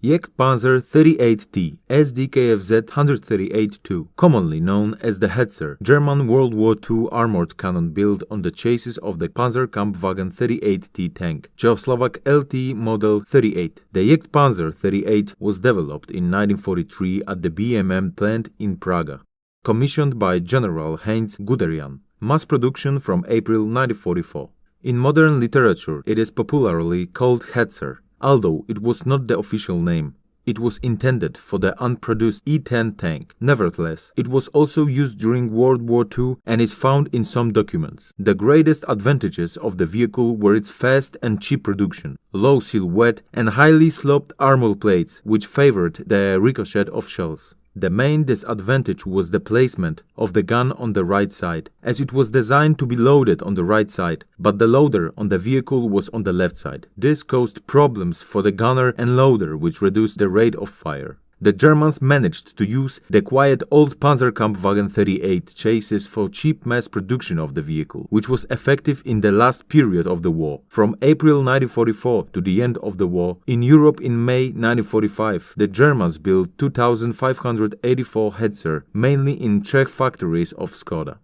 Jagdpanzer 38T Sd.Kfz 138-2, commonly known as the Hetzer, German World War II armored cannon built on the chassis of the PzKpfw 38T tank, Czechoslovak LT model 38. The Jagdpanzer 38 was developed in 1943 at the BMM plant in Prague. Commissioned by General Heinz Guderian. Mass production from April 1944. In modern literature, it is popularly called Hetzer. Although it was not the official name, it was intended for the unproduced E-10 tank. Nevertheless, it was also used during World War II and is found in some documents. The greatest advantages of the vehicle were its fast and cheap production, low silhouette and highly sloped armor plates which favored the ricochet of shells. The main disadvantage was the placement of the gun on the right side, as it was designed to be loaded on the right side, but the loader on the vehicle was on the left side. This caused problems for the gunner and loader, which reduced the rate of fire. The Germans managed to use the quiet old PzKpfw 38 chassis for cheap mass production of the vehicle, which was effective in the last period of the war. From April 1944 to the end of the war, in Europe in May 1945, the Germans built 2,584 Hetzer, mainly in Czech factories of Skoda.